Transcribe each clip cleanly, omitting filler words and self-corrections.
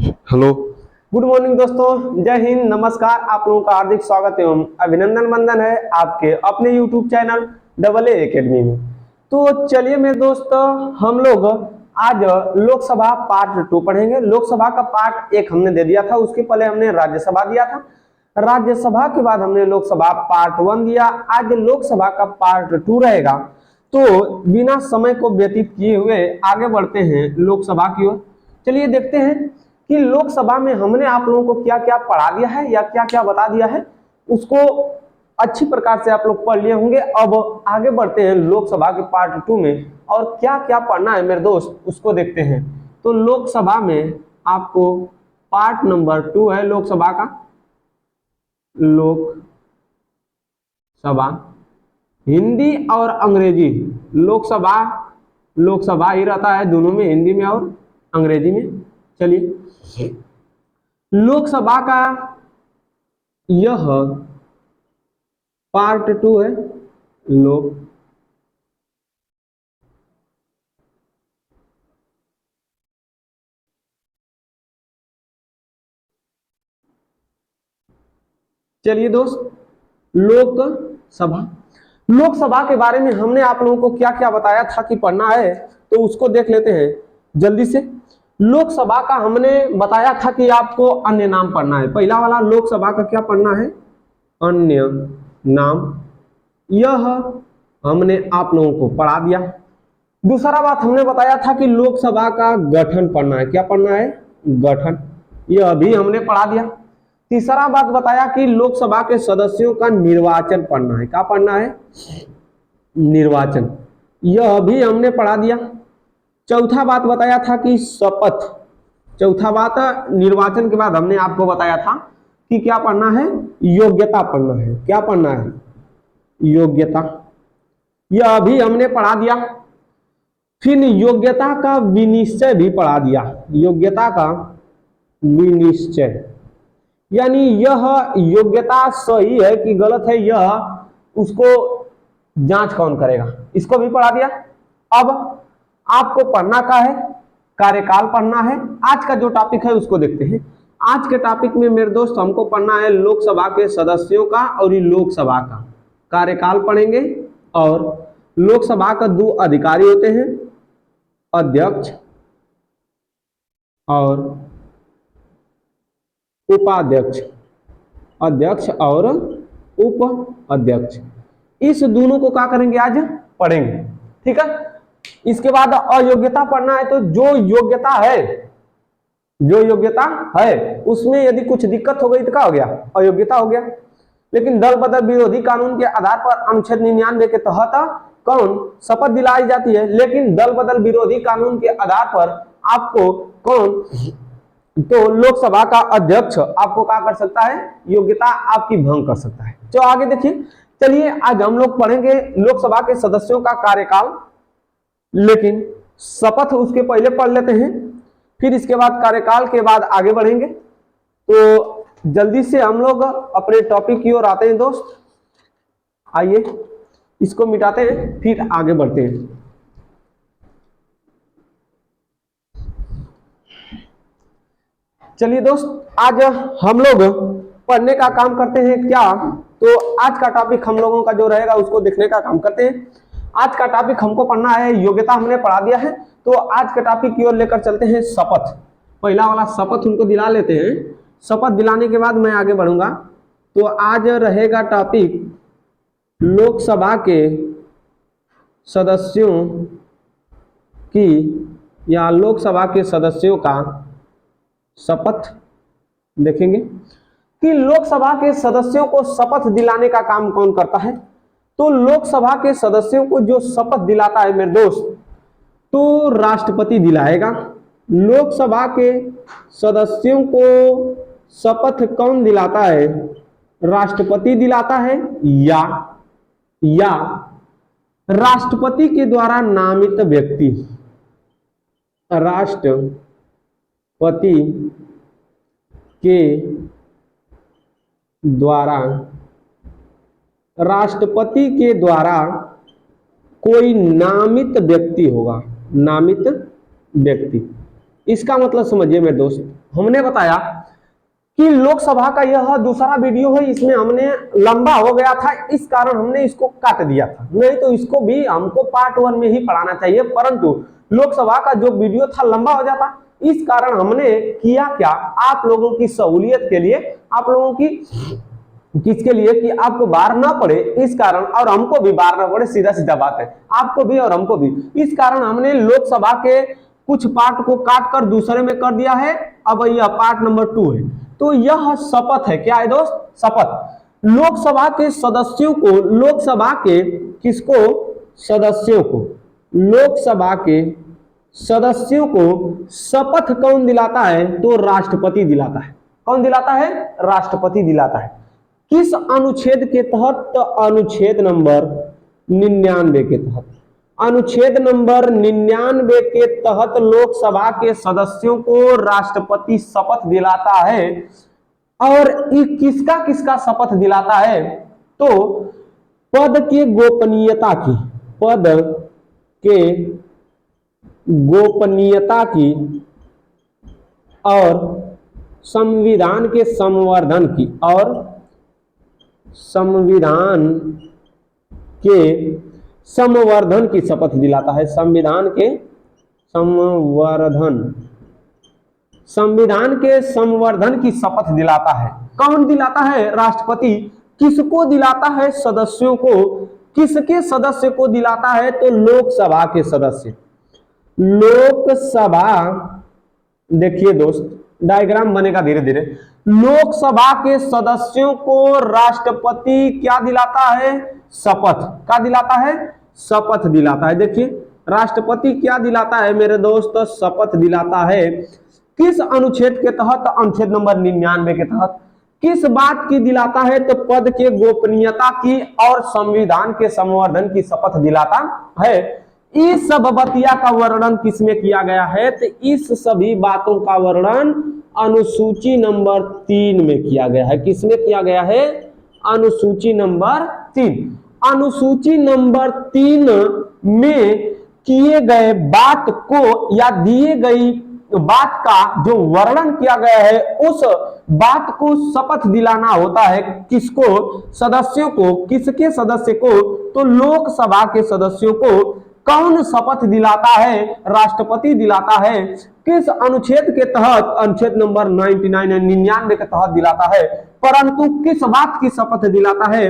Hello. Good morning दोस्तों, जय हिंद, नमस्कार। आप लोगों का हार्दिक स्वागत एवं अभिनंदन वंदन है आपके अपने YouTube channel double A academy में। तो चलिए मेरे दोस्त, हम लोग आज लोकसभा पार्ट 2 पढ़ेंगे। लोकसभा का पार्ट 1 हमने दे दिया था, उसके पहले हमने राज्यसभा दिया था। राज्यसभा के बाद हमने लोकसभा पार्ट 1 दिया। आज लोकसभा का पार्ट 2 रहेगा। तो बिना समय को व्यतीत किए हुए आगे बढ़ते हैं लोकसभा की ओर। चलिए देखते हैं कि लोकसभा में हमने आप लोगों को क्या क्या पढ़ा दिया है या क्या क्या बता दिया है। उसको अच्छी प्रकार से आप लोग पढ़ लिए होंगे। अब आगे बढ़ते हैं लोकसभा के पार्ट 2 में, और क्या क्या पढ़ना है मेरे दोस्त उसको देखते हैं। तो लोकसभा में आपको पार्ट नंबर 2 है लोकसभा का। लोकसभा हिंदी और अंग्रेजी, लोकसभा लोकसभा ही रहता है दोनों में, हिंदी में और अंग्रेजी में। चलिए, लोकसभा का यह पार्ट 2 है। लोक चलिए दोस्त, लोकसभा लोकसभा के बारे में हमने आप लोगों को क्या क्या बताया था कि पढ़ना है, तो उसको देख लेते हैं जल्दी से। लोकसभा का हमने बताया था कि आपको अन्य नाम पढ़ना है। पहला वाला लोकसभा का क्या पढ़ना है? अन्य नाम। यह हमने आप लोगों को पढ़ा दिया। दूसरा बात हमने बताया था कि लोकसभा का गठन पढ़ना है। क्या पढ़ना है? गठन। यह भी हमने पढ़ा दिया। तीसरा बात बताया कि लोकसभा के सदस्यों का निर्वाचन पढ़ना है। क्या पढ़ना है? निर्वाचन। यह भी हमने पढ़ा दिया। चौथा बात बताया था कि शपथ। चौथा बात, निर्वाचन के बाद हमने आपको बताया था कि क्या पढ़ना है? योग्यता पढ़ना है। क्या पढ़ना है? योग्यता। यह भी हमने पढ़ा दिया। फिर योग्यता का विनिश्चय भी पढ़ा दिया। योग्यता का विनिश्चय, यानी यह योग्यता सही है कि गलत है, यह उसको जांच कौन करेगा, इसको भी पढ़ा दिया। अब आपको पढ़ना का है, कार्यकाल पढ़ना है। आज का जो टॉपिक है उसको देखते हैं। आज के टॉपिक में मेरे दोस्त हमको पढ़ना है लोकसभा के सदस्यों का और लोकसभा का कार्यकाल पढ़ेंगे। और लोकसभा का 2 अधिकारी होते हैं, अध्यक्ष और उपाध्यक्ष। अध्यक्ष और उप अध्यक्ष, इस दोनों को क्या करेंगे? आज पढ़ेंगे। ठीक है। इसके बाद अयोग्यता पढ़ना है। तो जो योग्यता है उसमें यदि कुछ दिक्कत हो गई तो क्या हो गया? अयोग्यता हो गया। लेकिन दल बदल विरोधी कानून के आधार पर अनुच्छेद 99 के तहत कौन शपथ दिलाई जाती है? लेकिन दल बदल विरोधी कानून के आधार पर आपको कौन, तो लोकसभा का अध्यक्ष आपको क्या कर सकता है? योग्यता आपकी भंग कर सकता है। तो आगे देखिए। चलिए, आज हम लोग पढ़ेंगे लोकसभा के सदस्यों का कार्यकाल, लेकिन शपथ उसके पहले पढ़ लेते हैं, फिर इसके बाद कार्यकाल के बाद आगे बढ़ेंगे। तो जल्दी से हम लोग अपने टॉपिक की ओर आते हैं दोस्त। आइए इसको मिटाते हैं, फिर आगे बढ़ते हैं। चलिए दोस्त, आज हम लोग पढ़ने का काम करते हैं। क्या? तो आज का टॉपिक हम लोगों का जो रहेगा उसको देखने का काम करते हैं। आज का टॉपिक हमको पढ़ना है, योग्यता हमने पढ़ा दिया है। तो आज के टॉपिक की ओर लेकर चलते हैं शपथ। पहला वाला शपथ उनको दिला लेते हैं। शपथ दिलाने के बाद मैं आगे बढ़ूंगा। तो आज रहेगा टॉपिक लोकसभा के सदस्यों की या लोकसभा के सदस्यों का शपथ। देखेंगे कि लोकसभा के सदस्यों को शपथ दिलाने का काम कौन करता है। तो लोकसभा के सदस्यों को जो शपथ दिलाता है मेरे दोस्त, तो राष्ट्रपति दिलाएगा। लोकसभा के सदस्यों को शपथ कौन दिलाता है? राष्ट्रपति दिलाता है, या राष्ट्रपति के द्वारा नामित व्यक्ति। राष्ट्रपति के द्वारा कोई नामित व्यक्ति होगा। नामित व्यक्ति, इसका मतलब समझिए मेरे दोस्त, हमने बताया कि लोकसभा का यह दूसरा वीडियो है, इसमें हमने लंबा हो गया था, इस कारण हमने इसको काट दिया था, नहीं तो इसको भी हमको पार्ट 1 में ही पढ़ाना चाहिए, परंतु लोकसभा का जो वीडियो था लंबा हो जाता, इस कारण हमने किया क्या, आप लोगों की सहूलियत के लिए, आप लोगों की किसके लिए कि आपको बार ना पड़े, इस कारण, और हमको भी बार ना पड़े, सीधा सीधा बात है, आपको भी और हमको भी, इस कारण हमने लोकसभा के कुछ पार्ट को काट कर दूसरे में कर दिया है। अब यह पार्ट नंबर 2 है। तो यह शपथ है, क्या है दोस्त, शपथ। लोकसभा के सदस्यों को, लोकसभा के किसको, सदस्यों को, लोकसभा के सदस्यों को शपथ कौन दिलाता है, तो राष्ट्रपति दिलाता है। कौन दिलाता है, राष्ट्रपति दिलाता है। किस अनुच्छेद के तहत, तो अनुच्छेद नंबर 99 के तहत, अनुच्छेद नंबर 99 के तहत लोकसभा के सदस्यों को राष्ट्रपति शपथ दिलाता है। और किसका किसका शपथ दिलाता है, तो पद के गोपनीयता की, पद के गोपनीयता की और संविधान के संवर्धन की, और संविधान के संवर्धन की शपथ दिलाता है। संविधान के संवर्धन, संविधान के संवर्धन की शपथ दिलाता है। कौन दिलाता है, राष्ट्रपति। किसको दिलाता है, सदस्यों को। किसके सदस्य को दिलाता है, तो लोकसभा के सदस्य। लोकसभा, देखिए दोस्त डायग्राम बनेगा धीरे धीरे। लोकसभा के सदस्यों को राष्ट्रपति क्या दिलाता है, शपथ। क्या दिलाता है, शपथ दिलाता है। देखिए राष्ट्रपति क्या दिलाता है मेरे दोस्त, शपथ दिलाता है। किस अनुच्छेद के तहत, अनुच्छेद नंबर 99 के तहत। किस बात की दिलाता है, तो पद के गोपनीयता की और संविधान के संवर्धन की शपथ दिलाता है। इस सब बतिया का वर्णन किसमें किया गया है, तो इस सभी बातों का वर्णन अनुसूची नंबर 3 में किया गया है। किसमें किया गया है, अनुसूची नंबर 3। अनुसूची नंबर 3 में किए गए बात को या दिए गई बात का जो वर्णन किया गया है, उस बात को शपथ दिलाना होता है। किसको, सदस्यों को। किसके सदस्य को, तो लोकसभा के सदस्यों को। कौन शपथ दिलाता है, राष्ट्रपति दिलाता है। किस अनुच्छेद के तहत, अनुच्छेद नंबर 99 के तहत दिलाता है। परंतु किस बात की शपथ दिलाता है,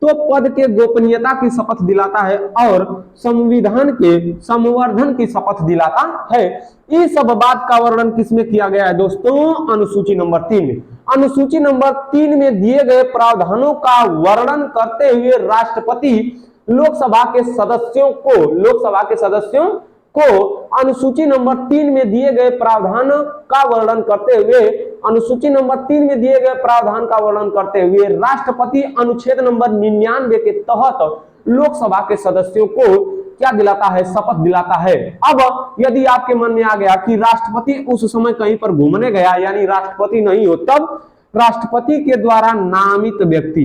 तो पद के गोपनीयता की शपथ दिलाता है और संविधान के संवर्धन की शपथ दिलाता है। इस सब बात का वर्णन किसमें किया गया है दोस्तों, अनुसूची नंबर 3 में। अनुसूची नंबर 3 में दिए गए प्रावधानों का वर्णन करते हुए राष्ट्रपति लोकसभा के सदस्यों को, लोकसभा के सदस्यों को अनुसूची नंबर 3 में दिए गए प्रावधान का वर्णन करते हुए, अनुसूची नंबर 3 में दिए गए प्रावधान का वर्णन करते हुए राष्ट्रपति अनुच्छेद नंबर 99 के तहत लोकसभा के सदस्यों को क्या दिलाता है, शपथ दिलाता है। अब यदि आपके मन में आ गया कि राष्ट्रपति उस समय कहीं पर घूमने गया, यानी राष्ट्रपति नहीं हो, तब राष्ट्रपति के द्वारा नामित व्यक्ति,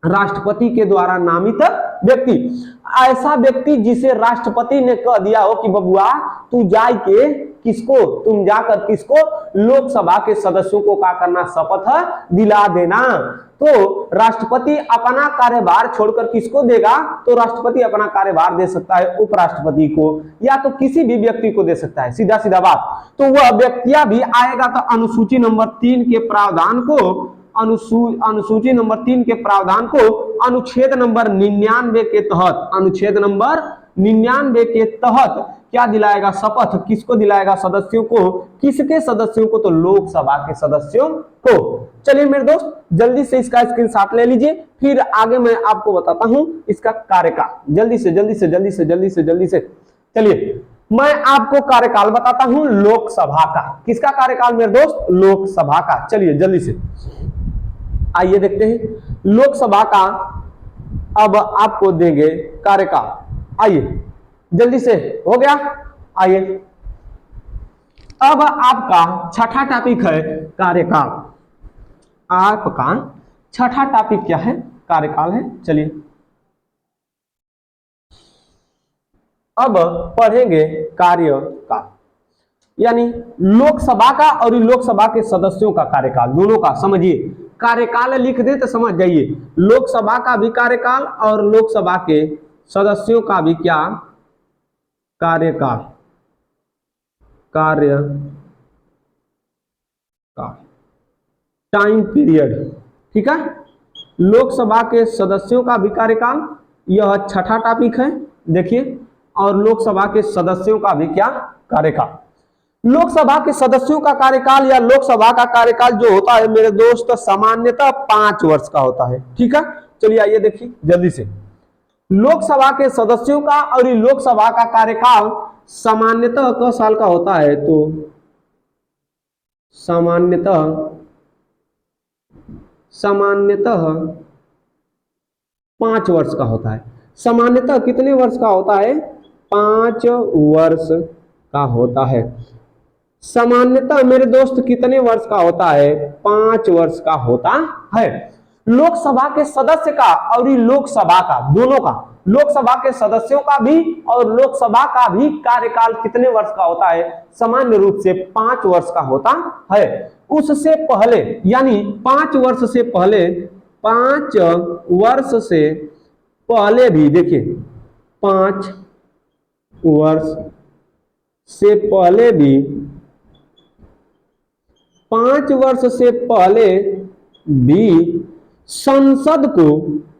राष्ट्रपति के द्वारा नामित व्यक्ति, ऐसा व्यक्ति जिसे राष्ट्रपति ने कह दिया हो कि बबुआ तू जाए के किसको, तुम जाकर किसको, लोकसभा के सदस्यों को क्या करना, शपथ दिला देना। तो राष्ट्रपति अपना कार्यभार छोड़कर किसको देगा, तो राष्ट्रपति अपना कार्यभार दे सकता है उपराष्ट्रपति को या तो किसी भी व्यक्ति को दे सकता है, सीधा सीधा बात। तो वह व्यक्तिया भी आएगा तो अनुसूची नंबर 3 के प्रावधान को, अनुसूची नंबर 3 के प्रावधान को अनुच्छेद नंबर 99 के तहत, अनुच्छेद नंबर 99 के तहत क्या दिलाएगा, शपथ। किसको दिलाएगा, सदस्यों को। किसके सदस्यों को, तो लोकसभा के सदस्यों को। चलिए मेरे दोस्त जल्दी से इसका स्क्रीनशॉट ले लीजिए, फिर आगे मैं आपको बताता हूं इसका कार्यकाल। जल्दी से जल्दी से जल्दी से जल्दी से जल्दी से चलिए मैं आपको कार्यकाल बताता हूं लोकसभा का। किसका कार्यकाल मेरे दोस्त, लोकसभा का। चलिए जल्दी से आइए देखते हैं लोकसभा का अब आपको देंगे कार्यकाल। आइए जल्दी से, हो गया। आइए अब आपका छठा टॉपिक है कार्यकाल। आपका छठा टॉपिक क्या है, कार्यकाल है। चलिए अब पढ़ेंगे कार्यकाल। यानी लोकसभा का और लोकसभा के सदस्यों का कार्यकाल, दोनों का समझिए, कार्यकाल लिख दे तो समझ जाइए, लोकसभा का भी कार्यकाल और लोकसभा के सदस्यों का भी क्या कार्यकाल, टाइम पीरियड। ठीक है, लोकसभा के सदस्यों का भी कार्यकाल, यह छठा टॉपिक है देखिए, और लोकसभा के सदस्यों का भी क्या कार्यकाल। लोकसभा के सदस्यों का कार्यकाल या लोकसभा का कार्यकाल जो होता है मेरे दोस्त सामान्यतः 5 वर्ष का होता है। ठीक है, चलिए आइए देखिए जल्दी से, लोकसभा के सदस्यों का और लोकसभा का कार्यकाल सामान्यतः क साल का होता है, तो सामान्यतः 5 वर्ष का होता है। सामान्यतः कितने वर्ष का होता है? 5 वर्ष का होता है। सामान्यतः मेरे दोस्त कितने वर्ष का होता है? 5 वर्ष का होता है। लोकसभा के सदस्य का और लोकसभा का, दोनों का, लोकसभा के सदस्यों का भी और लोकसभा का भी कार्यकाल कितने वर्ष का होता है? सामान्य रूप से 5 वर्ष का होता है। उससे पहले यानी 5 वर्ष से पहले, 5 वर्ष से पहले भी देखिए, 5 वर्ष से पहले भी, 5 वर्ष से पहले भी संसद को,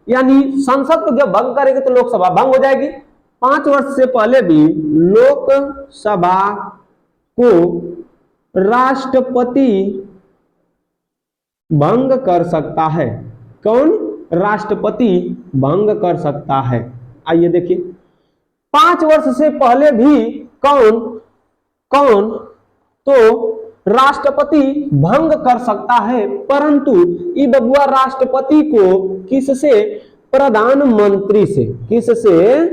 यानी संसद को जब भंग करेगी तो लोकसभा भंग हो जाएगी। 5 वर्ष से पहले भी लोकसभा को राष्ट्रपति भंग कर सकता है। कौन? राष्ट्रपति भंग कर सकता है। आइए देखिए, 5 वर्ष से पहले भी कौन कौन तो राष्ट्रपति भंग कर सकता है, परंतु ये बबुआ राष्ट्रपति को किससे? प्रधानमंत्री से। किससे?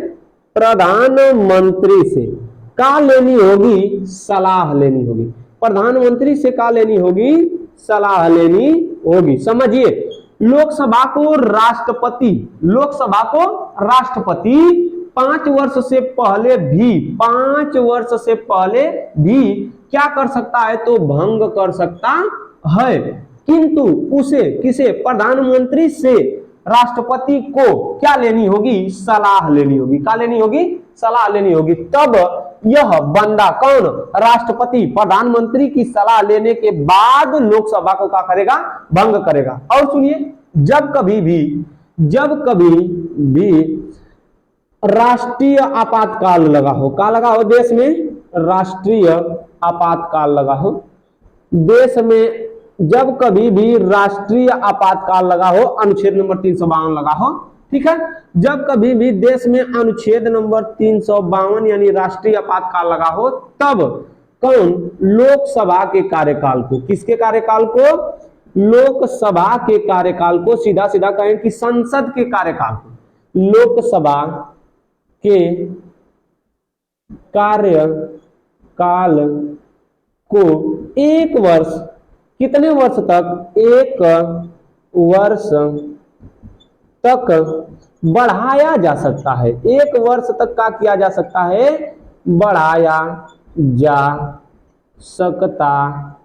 प्रधानमंत्री से का लेनी होगी? सलाह लेनी होगी। प्रधानमंत्री से का लेनी होगी? सलाह लेनी होगी। समझिए, लोकसभा को राष्ट्रपति, लोकसभा को राष्ट्रपति 5 वर्ष से पहले भी, 5 वर्ष से पहले भी क्या कर सकता है? तो भंग कर सकता है, किंतु उसे किसे? प्रधानमंत्री से राष्ट्रपति को क्या लेनी होगी? सलाह लेनी होगी। क्या लेनी होगी? सलाह लेनी होगी। तब यह बंदा कौन? राष्ट्रपति प्रधानमंत्री की सलाह लेने के बाद लोकसभा को क्या करेगा? भंग करेगा। और सुनिए, जब कभी भी राष्ट्रीय आपातकाल लगा हो, क्या लगा हो देश में? राष्ट्रीय आपातकाल लगा हो देश में, जब कभी भी राष्ट्रीय आपातकाल लगा हो, अनुच्छेद नंबर 352 लगा हो, ठीक है, जब कभी भी देश में अनुच्छेद नंबर 352 यानी राष्ट्रीय आपातकाल लगा हो, तब कौन? लोकसभा के कार्यकाल को, किसके कार्यकाल को? लोकसभा के कार्यकाल को, सीधा सीधा कहें कि संसद के कार्यकाल को, लोकसभा के कार्यकाल को 1 वर्ष, कितने वर्ष तक? 1 वर्ष तक बढ़ाया जा सकता है। 1 वर्ष तक का किया जा सकता है? बढ़ाया जा सकता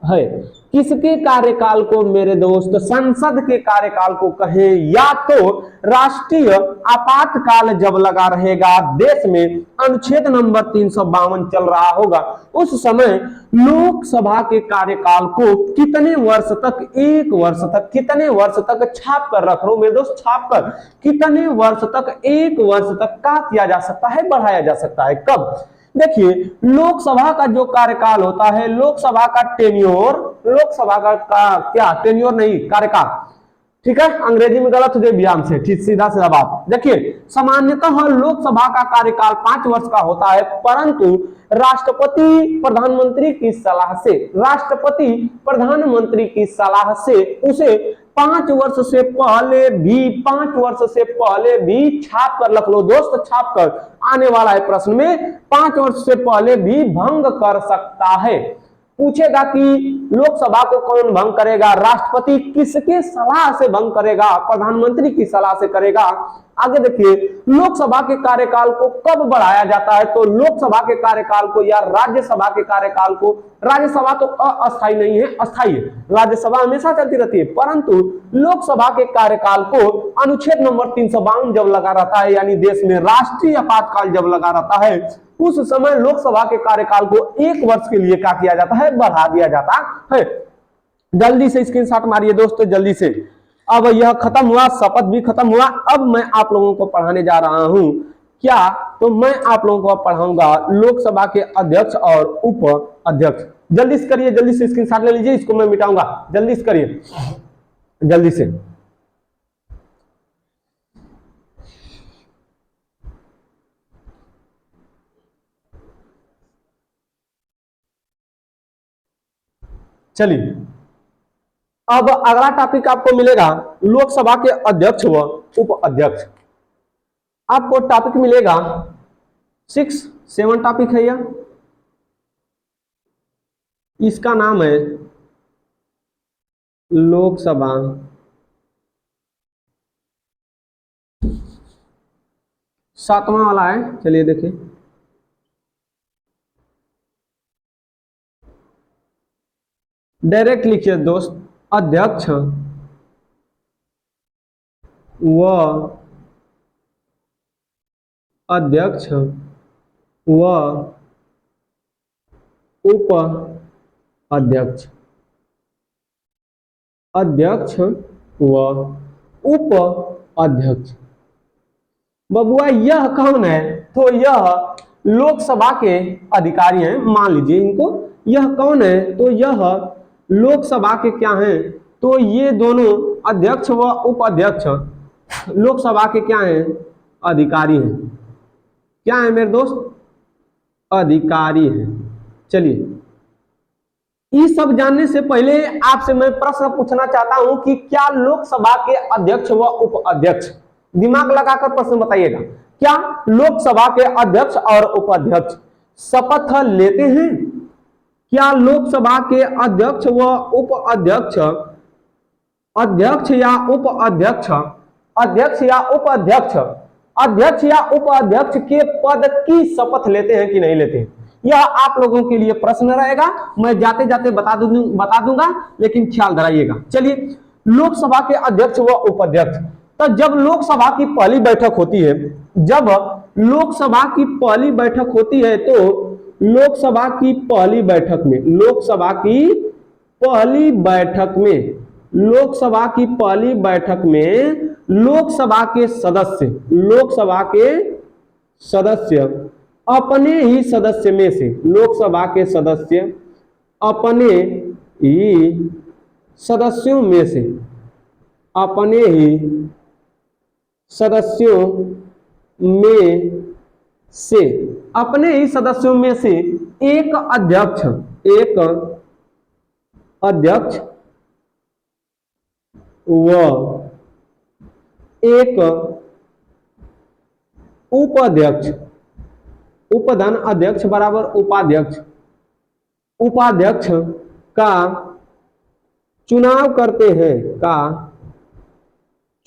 है। किसके कार्यकाल को मेरे दोस्त? संसद के कार्यकाल को कहें, या तो राष्ट्रीय आपातकाल जब लगा रहेगा देश में, अनुच्छेद नंबर 352 चल रहा होगा, उस समय लोकसभा के कार्यकाल को कितने वर्ष तक? 1 वर्ष तक। कितने वर्ष तक? छाप कर रख लो मेरे दोस्त, छाप कर, कितने वर्ष तक? 1 वर्ष तक का किया जा सकता है? बढ़ाया जा सकता है। कब? देखिए, लोकसभा का जो कार्यकाल होता है, लोकसभा का टेन्योर, लोकसभा का क्या? टेन्योर नहीं, कार्यकाल, ठीक है, अंग्रेजी में गलत हो जाए व्यायाम से, ठीक, सीधा सीधा बात। देखिए, सामान्यतः लोकसभा का कार्यकाल 5 वर्ष का होता है, परंतु राष्ट्रपति प्रधानमंत्री की सलाह से, राष्ट्रपति प्रधानमंत्री की सलाह से उसे 5 वर्ष से पहले भी, 5 वर्ष से पहले भी, छाप कर रख लो दोस्त, छाप कर, आने वाला है प्रश्न में, 5 वर्ष से पहले भी भंग कर सकता है। पूछेगा कि लोकसभा को कौन भंग करेगा? राष्ट्रपति। किसके सलाह से भंग करेगा? प्रधानमंत्री की सलाह से करेगा। आगे देखिए, लोकसभा के कार्यकाल को कब बढ़ाया जाता है? तो लोकसभा के कार्यकाल को या राज्यसभा के कार्यकाल को, राज्यसभा तो अस्थायी नहीं है, अस्थायी है, राज्यसभा हमेशा चलती रहती है, परंतु लोकसभा के कार्यकाल को अनुच्छेद नंबर 352 जब लगा रहता है, यानी देश में राष्ट्रीय आपातकाल जब लगा रहता है, उस समय लोकसभा के कार्यकाल को 1 वर्ष के लिए क्या किया जाता है? बढ़ा दिया जाता है। जल्दी से स्क्रीनशॉट मारिए दोस्तों, जल्दी से। अब यह खत्म हुआ, शपथ भी खत्म हुआ। अब मैं आप लोगों को पढ़ाने जा रहा हूं क्या? तो मैं आप लोगों को पढ़ाऊंगा लोकसभा के अध्यक्ष और उप अध्यक्ष। जल्दी से करिए, जल्दी से स्क्रीनशॉट ले लीजिए, इसको मैं मिटाऊंगा, जल्दी से करिए, जल्दी से। चलिए, अब अगला टॉपिक आपको मिलेगा लोकसभा के अध्यक्ष व उप अध्यक्ष। आपको टॉपिक मिलेगा 6-7 टॉपिक है यह। इसका नाम है लोकसभा सातवां वाला है। चलिए देखिए, डायरेक्ट लिखिए दोस्त, अध्यक्ष व अध्यक्ष व उप अध्यक्ष, अध्यक्ष व उप अध्यक्ष। बबुआ यह कौन है? तो यह लोकसभा के अधिकारी हैं, मान लीजिए इनको। यह कौन है? तो यह लोकसभा के क्या हैं? तो ये दोनों अध्यक्ष व उपाध्यक्ष लोकसभा के क्या हैं? अधिकारी हैं। क्या है मेरे दोस्त? अधिकारी हैं। चलिए, ये सब जानने से पहले आपसे मैं प्रश्न पूछना चाहता हूं कि क्या लोकसभा के अध्यक्ष व उपाध्यक्ष, दिमाग लगाकर प्रश्न बताइएगा, क्या लोकसभा के अध्यक्ष और उपाध्यक्ष शपथ लेते हैं? क्या लोकसभा के अध्यक्ष व उपाध्यक्ष, अध्यक्ष या उपाध्यक्ष, अध्यक्ष या उपाध्यक्ष, अध्यक्ष या उपाध्यक्ष के पद की शपथ लेते हैं कि नहीं लेते हैं? यह आप लोगों के लिए प्रश्न रहेगा। मैं जाते जाते बता दूंगा, लेकिन ख्याल धराइएगा। चलिए, लोकसभा के अध्यक्ष व उपाध्यक्ष, तो जब लोकसभा की पहली बैठक होती है, जब लोकसभा की पहली बैठक होती है, तो लोकसभा की पहली बैठक में, लोकसभा की पहली बैठक में, लोकसभा की पहली बैठक में लोकसभा के सदस्य, लोकसभा के सदस्य अपने ही सदस्य में से, लोकसभा के सदस्य अपने ही सदस्यों में से, अपने ही सदस्यों में से, अपने ही सदस्यों में से एक अध्यक्ष, एक अध्यक्ष व एक उपाध्यक्ष, उपधन अध्यक्ष बराबर उपाध्यक्ष, उपाध्यक्ष का चुनाव करते हैं, का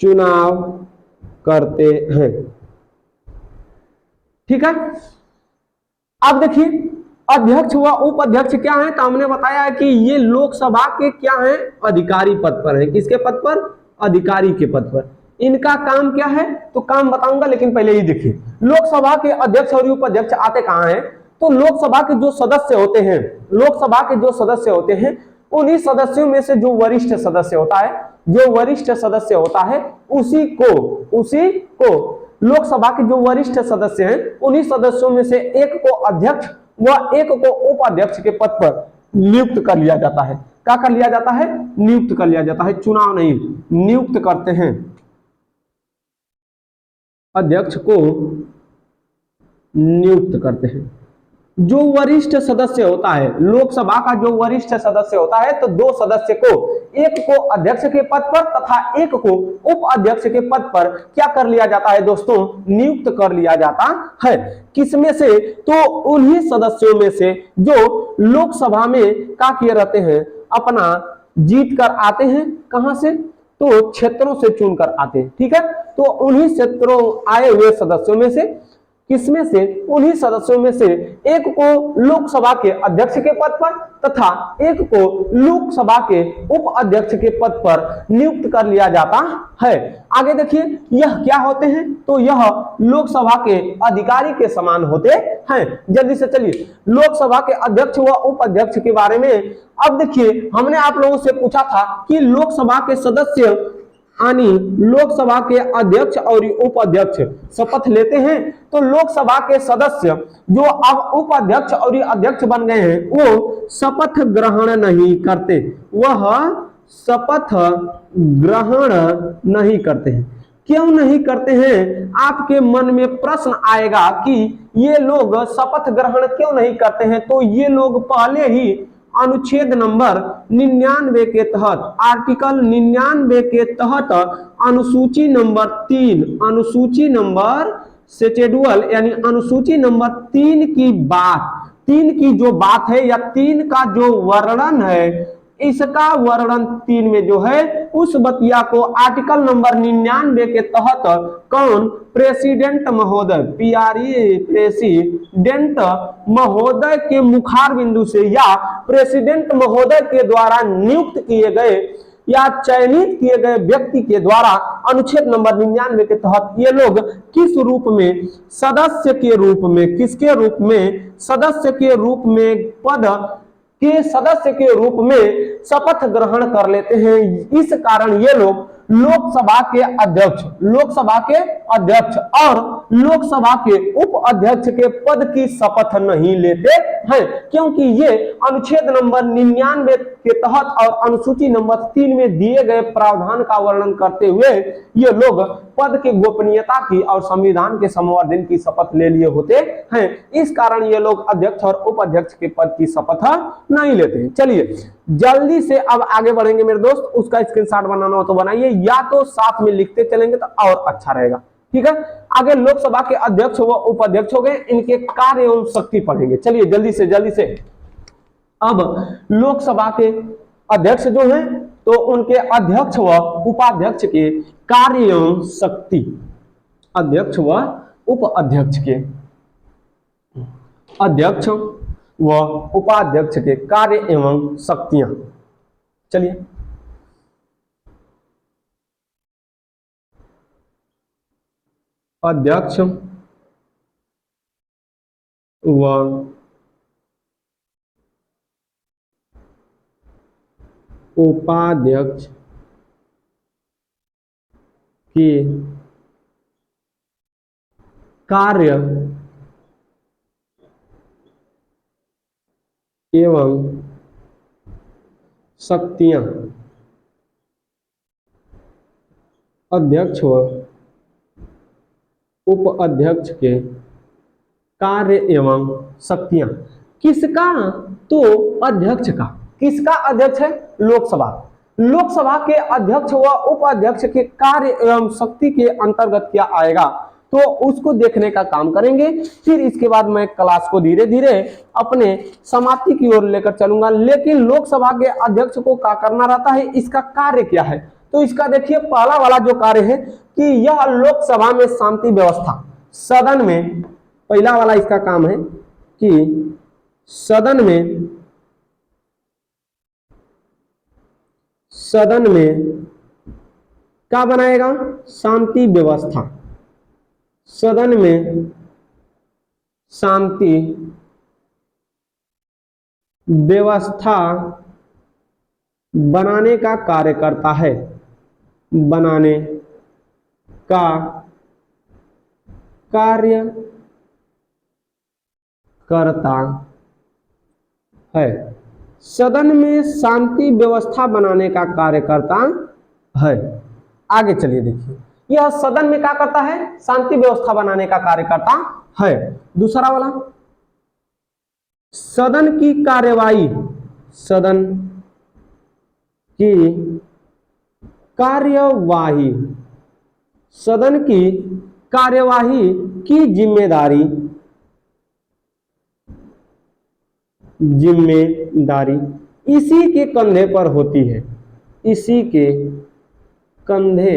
चुनाव करते हैं। ठीक है, अब देखिए अध्यक्ष व उपाध्यक्ष क्या है? तो हमने बताया है कि ये लोकसभा के क्या हैं? अधिकारी पद पर है। किसके पद पर? अधिकारी के पद पर। इनका काम क्या है? तो काम बताऊंगा, लेकिन पहले ही देखिए, लोकसभा के अध्यक्ष और उपाध्यक्ष आते कहां हैं? तो लोकसभा के जो सदस्य होते हैं, लोकसभा के जो सदस्य होते हैं, उन्हीं सदस्यों में से जो वरिष्ठ सदस्य होता है, जो वरिष्ठ सदस्य होता है, उसी को लोकसभा के जो वरिष्ठ सदस्य हैं, उन्हीं सदस्यों में से एक को अध्यक्ष व एक को उपाध्यक्ष के पद पर नियुक्त कर लिया जाता है। क्या कर लिया जाता है? नियुक्त कर लिया जाता है, चुनाव नहीं, नियुक्त करते हैं। अध्यक्ष को नियुक्त करते हैं। जो वरिष्ठ सदस्य होता है, लोकसभा का जो वरिष्ठ सदस्य होता है, तो दो सदस्य को, एक को अध्यक्ष के पद पर तथा एक को उप अध्यक्ष के पद पर क्या कर लिया जाता है दोस्तों? नियुक्त कर लिया जाता है। किसमें से? तो उन्हीं सदस्यों में से जो लोकसभा में क्या किए रहते हैं? अपना जीत कर आते हैं। कहां से? तो क्षेत्रों से चुनकर आते हैं। ठीक है, तो उन्हीं क्षेत्रों आए हुए सदस्यों में से किसमें से, उन्हीं सदस्यों में से एक को लोकसभा के अध्यक्ष के पद पर तथा एक को लोकसभा के उप अध्यक्ष के पद पर नियुक्त कर लिया जाता है। आगे देखिए यह क्या होते हैं, तो यह लोकसभा के अधिकारी के समान होते हैं। जल्दी से चलिए लोकसभा के अध्यक्ष व उप अध्यक्ष के बारे में। अब देखिए हमने आप लोगों से पूछा था कि लोकसभा के सदस्य यानी लोकसभा के अध्यक्ष और उप अध्यक्ष शपथ लेते हैं, तो लोकसभा के सदस्य जो अब उप अध्यक्ष और अध्यक्ष बन गए हैं वो शपथ ग्रहण नहीं करते, वह शपथ ग्रहण नहीं करते हैं। क्यों नहीं करते हैं? आपके मन में प्रश्न आएगा कि ये लोग शपथ ग्रहण क्यों नहीं करते हैं, तो ये लोग पहले ही अनुच्छेद नंबर 99 के तहत, आर्टिकल 99 के तहत अनुसूची नंबर 3, अनुसूची नंबर शेड्यूल यानी अनुसूची नंबर 3 की बात, 3 की जो बात है या 3 का जो वर्णन है, इसका वर्णन 3 में जो है उस बतिया को आर्टिकल नंबर 99 के तहत कौन, प्रेसिडेंट महोदय, प्रेसिडेंट महोदय के मुखार बिंदु से या प्रेसिडेंट महोदय के द्वारा नियुक्त किए गए या चयनित किए गए व्यक्ति के द्वारा अनुच्छेद नंबर 99 के तहत ये लोग किस रूप में, सदस्य के रूप में, किसके रूप में, सदस्य के रूप में, पद के सदस्य के रूप में शपथ ग्रहण कर लेते हैं। इस कारण ये लोग लोकसभा के अध्यक्ष, लोकसभा के अध्यक्ष और लोकसभा के उप अध्यक्ष के पद की शपथ नहीं लेते हैं, क्योंकि ये अनुच्छेद नंबर 99 के तहत और अनुसूची नंबर 3 में दिए गए प्रावधान का वर्णन करते हुए ये लोग पद की गोपनीयता की और संविधान के संवर्धन की शपथ ले लिए होते हैं। इस कारण ये लोग अध्यक्ष और उप अध्यक्ष के पद की शपथ नहीं लेते हैं। चलिए जल्दी से अब आगे बढ़ेंगे मेरे दोस्त, उसका स्क्रीनशॉट बनाना हो तो बनाइए या तो साथ में लिखते चलेंगे तो और अच्छा रहेगा। ठीक है, आगे लोकसभा के अध्यक्ष व उपाध्यक्ष हो गए, इनके कार्य एवं शक्ति पढ़ेंगे। चलिए जल्दी से अब लोकसभा के अध्यक्ष जो हैं तो उनके अध्यक्ष व उपाध्यक्ष के कार्य एवं शक्ति, अध्यक्ष व उपाध्यक्ष के, अध्यक्ष व उपाध्यक्ष के कार्य एवं शक्तियां। चलिए अध्यक्ष व उपाध्यक्ष के कार्य एवं शक्तियां, अध्यक्ष व उप अध्यक्ष के कार्य एवं शक्तियां। किसका? तो अध्यक्ष का। किसका अध्यक्ष है? लोकसभा। लोकसभा के अध्यक्ष व उप अध्यक्ष के कार्य एवं शक्ति के अंतर्गत क्या आएगा तो उसको देखने का काम करेंगे। फिर इसके बाद मैं क्लास को धीरे धीरे अपने समाप्ति की ओर लेकर चलूंगा। लेकिन लोकसभा के अध्यक्ष को क्या करना रहता है, इसका कार्य क्या है, तो इसका देखिए पहला वाला जो कार्य है कि यह लोकसभा में शांति व्यवस्था, सदन में, पहला वाला इसका काम है कि सदन में क्या बनाएगा, शांति व्यवस्था, सदन में शांति व्यवस्था बनाने का कार्य करता है, बनाने का कार्य करता है, सदन में शांति व्यवस्था बनाने का कार्य करता है। आगे चलिए देखिए यह सदन में क्या करता है, शांति व्यवस्था बनाने का कार्य करता है। दूसरा वाला सदन की कार्यवाही, सदन की कार्यवाही, सदन की कार्यवाही की जिम्मेदारी इसी के कंधे पर होती है, इसी के कंधे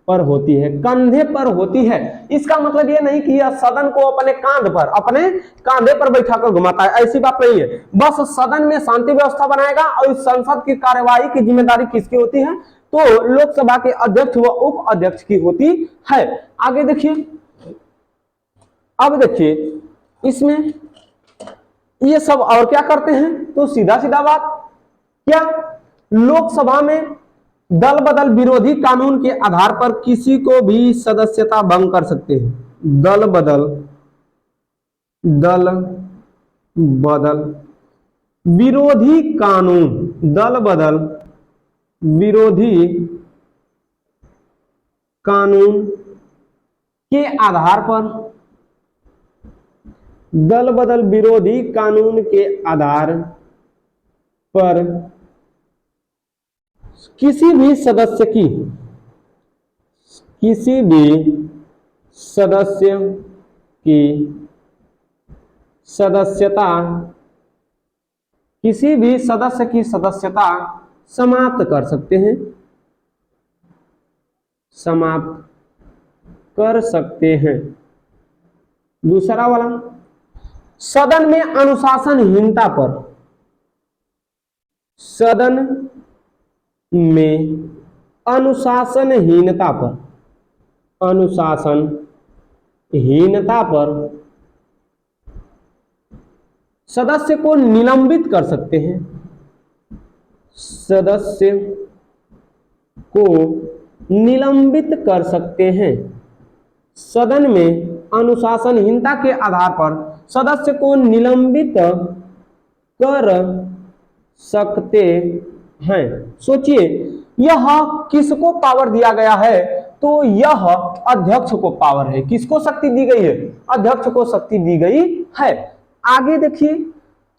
पर होती है, कंधे पर होती है। इसका मतलब ये नहीं कि यह सदन को अपने कांधे पर बैठाकर घुमाता है, ऐसी बात नहीं है। बस सदन में शांति व्यवस्था बनाएगा और इस संसद की कार्यवाही की जिम्मेदारी किसकी होती है? तो लोकसभा के अध्यक्ष व उप अध्यक्ष की होती है। आगे देखिए, अब देखिए इसमें ये सब और क्या करते हैं? तो सीधा सीधा बात, क्या लोकसभा में दल बदल विरोधी कानून के आधार पर किसी को भी सदस्यता भंग कर सकते हैं। दल बदल विरोधी कानून, दल बदल विरोधी कानून के आधार पर, दल बदल विरोधी कानून के आधार पर किसी भी सदस्य की सदस्यता समाप्त कर सकते हैं, दूसरा वाला, सदन में अनुशासनहीनता पर सदस्य को निलंबित कर सकते हैं, सदन में अनुशासनहीनता के आधार पर सदस्य को निलंबित कर सकते हैं। सोचिए, यह किसको पावर दिया गया है? तो यह अध्यक्ष को पावर है। किसको शक्ति दी गई है? अध्यक्ष को शक्ति दी गई है। आगे देखिए,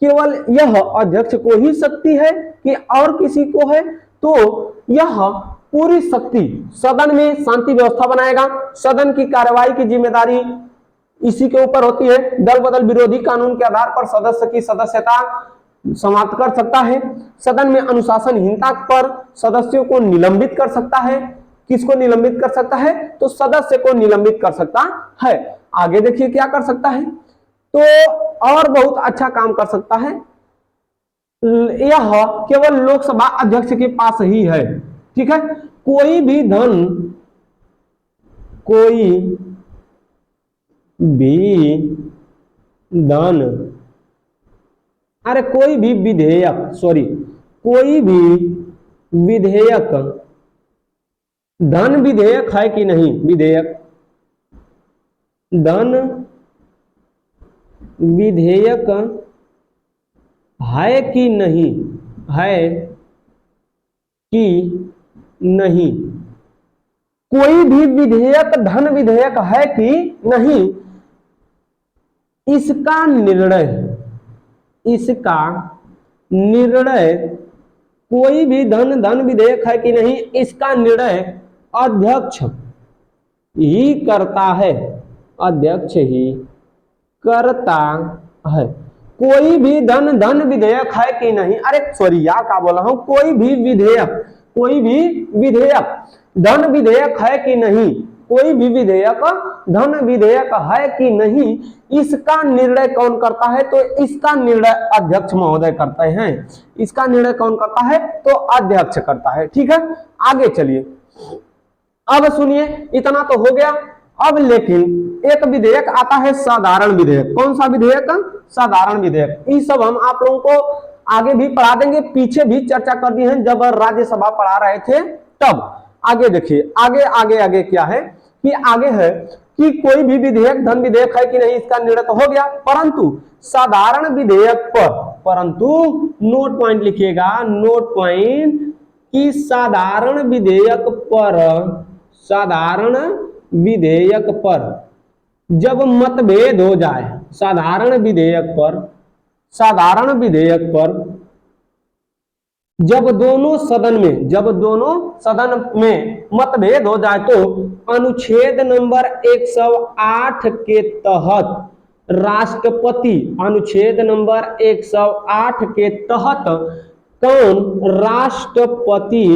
केवल यह अध्यक्ष को ही शक्ति है कि और किसी को है? तो यह पूरी शक्ति सदन में शांति व्यवस्था बनाएगा, सदन की कार्यवाही की जिम्मेदारी इसी के ऊपर होती है। दल बदल विरोधी कानून के आधार पर सदस्य की सदस्यता समाप्त कर सकता है, सदन में अनुशासनहीनता पर सदस्यों को निलंबित कर सकता है। किसको निलंबित कर सकता है? तो सदस्य को निलंबित कर सकता है। आगे देखिए क्या कर सकता है, तो और बहुत अच्छा काम कर सकता है। यह केवल लोकसभा अध्यक्ष के पास ही है, ठीक है। कोई भी विधेयक धन विधेयक है कि नहीं? धन विधेयक है कि नहीं? कोई भी विधेयक धन विधेयक है कि नहीं, इसका निर्णय कोई भी धन विधेयक है कि नहीं, इसका निर्णय अध्यक्ष ही करता है, कोई भी धन विधेयक है कि नहीं, अरे सॉरी यार क्या बोला हूं, कोई भी विधेयक धन विधेयक है कि नहीं, कोई भी विधेयक धन विधेयक है कि नहीं, इसका निर्णय कौन करता है? तो इसका निर्णय अध्यक्ष महोदय करते हैं। इसका निर्णय कौन करता है? तो अध्यक्ष करता है, ठीक है। आगे चलिए, अब सुनिए, इतना तो हो गया। अब लेकिन एक विधेयक आता है साधारण विधेयक। कौन सा विधेयक? साधारण विधेयक। ये सब हम आप लोगों को आगे भी पढ़ा देंगे, पीछे भी चर्चा कर दी है जब राज्यसभा पढ़ा रहे थे तब। आगे देखिए, आगे क्या है कि आगे है कि कोई भी विधेयक धन विधेयक है कि नहीं, इसका निर्णय तो हो गया, परंतु साधारण विधेयक पर, परंतु नोट पॉइंट लिखिएगा, नोट पॉइंट, कि साधारण विधेयक पर जब मतभेद हो जाए, साधारण विधेयक पर जब दोनों सदन में मतभेद हो जाए तो अनुच्छेद नंबर 108 के तहत राष्ट्रपति, अनुच्छेद नंबर 108 के तहत कौन? राष्ट्रपति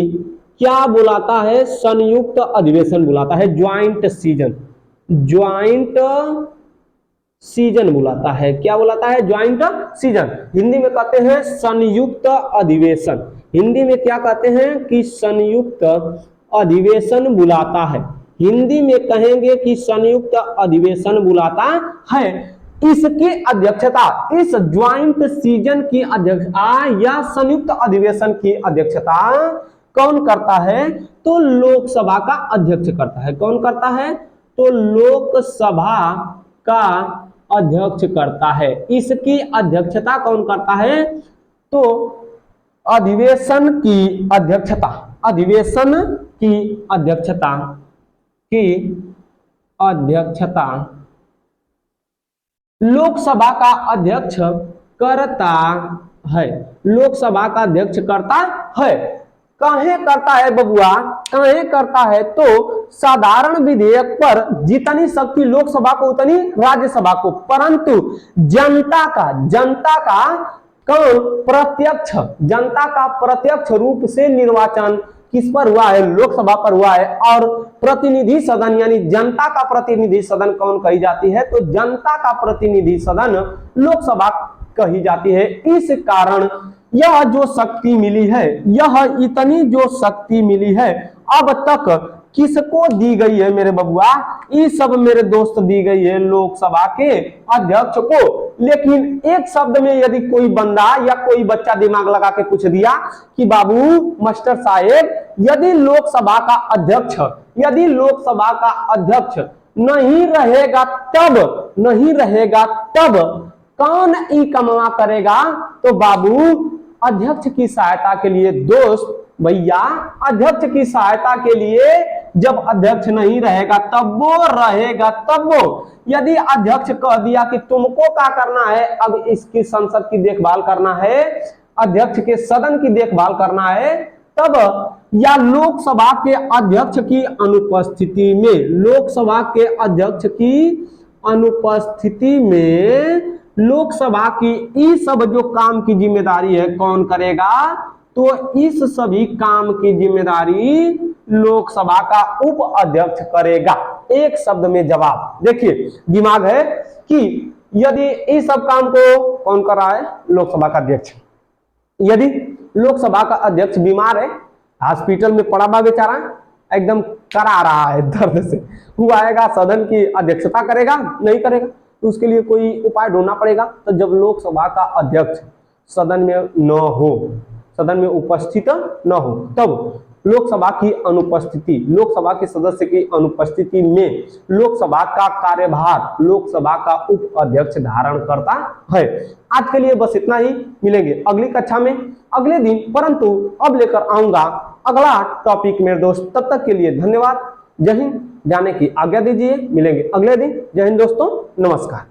क्या बुलाता है? संयुक्त अधिवेशन बुलाता है, ज्वाइंट सीजन, ज्वाइंट सीजन बुलाता है। क्या बुलाता है? Joint season. हिंदी में कहते हैं संयुक्त अधिवेशन। हिंदी में क्या कहते हैं कि संयुक्त अधिवेशन बुलाता है। हिंदी में कहेंगे कि संयुक्त अधिवेशन बुलाता है। इसकी अध्यक्षता, इस ज्वाइंट सीजन की अध्यक्षता या संयुक्त अधिवेशन की अध्यक्षता कौन करता है? तो लोकसभा का अध्यक्ष करता है। कौन करता है? तो लोकसभा का अध्यक्ष करता है। इसकी अध्यक्षता कौन करता है? तो अधिवेशन की अध्यक्षता, अधिवेशन की अध्यक्षता, की अध्यक्षता लोकसभा का अध्यक्ष करता है। लोकसभा का अध्यक्ष करता है। काहे करता है बबुआ? काहे करता है? तो साधारण विधेयक पर जितनी शक्ति लोकसभा को उतनी राज्यसभा को, परंतु जनता का कौन? प्रत्यक्ष, जनता का प्रत्यक्ष रूप से निर्वाचन किस पर हुआ है? लोकसभा पर हुआ है। और प्रतिनिधि सदन यानी जनता का प्रतिनिधि सदन कौन कही जाती है? तो जनता का प्रतिनिधि सदन लोकसभा कही जाती है। इस कारण यह जो शक्ति मिली है, यह इतनी जो शक्ति मिली है अब तक किसको दी गई है मेरे बबुआ? ये सब मेरे दोस्त दी गई है लोकसभा के अध्यक्ष को। लेकिन एक शब्द में यदि कोई बंदा या कोई बच्चा दिमाग लगा के पूछ दिया कि बाबू मास्टर साहेब, यदि लोकसभा का अध्यक्ष, यदि लोकसभा का अध्यक्ष नहीं रहेगा तब, नहीं रहेगा तब कौन ई कमा करेगा? तो बाबू अध्यक्ष की सहायता के लिए, दोस्त भैया, अध्यक्ष की सहायता के लिए जब अध्यक्ष नहीं रहेगा तब वो रहेगा, तब वो, यदि अध्यक्ष कह दिया कि तुमको क्या करना है, अब इसकी संसद की देखभाल करना है, अध्यक्ष के सदन की देखभाल करना है, तब या लोकसभा के अध्यक्ष की अनुपस्थिति में, लोकसभा के अध्यक्ष की अनुपस्थिति में लोकसभा की ये सब जो काम की जिम्मेदारी है कौन करेगा? तो इस सभी काम की जिम्मेदारी लोकसभा का उप अध्यक्ष करेगा। एक शब्द में जवाब देखिए, दिमाग है कि यदि इस सब काम को कौन कर रहा है? लोकसभा का अध्यक्ष। यदि लोकसभा का अध्यक्ष बीमार है, हॉस्पिटल में पड़ा बा बेचारा, एकदम करा रहा है दर्द से, वो आएगा सदन की अध्यक्षता करेगा? नहीं करेगा। तो उसके लिए कोई उपाय ढूंढना पड़ेगा। तो जब लोकसभा का अध्यक्ष सदन में न हो, सदन में उपस्थित न हो, तब लोकसभा की अनुपस्थिति, लोकसभा के सदस्य की अनुपस्थिति में लोकसभा का कार्यभार लोकसभा का उप अध्यक्ष धारण करता है। आज के लिए बस इतना ही। मिलेंगे अगली कक्षा में अगले दिन, परंतु अब लेकर आऊंगा अगला टॉपिक मेरे दोस्त। तब तक के लिए धन्यवाद। जय हिंद। जाने की आज्ञा दीजिए। मिलेंगे अगले दिन। जय हिंद दोस्तों, नमस्कार।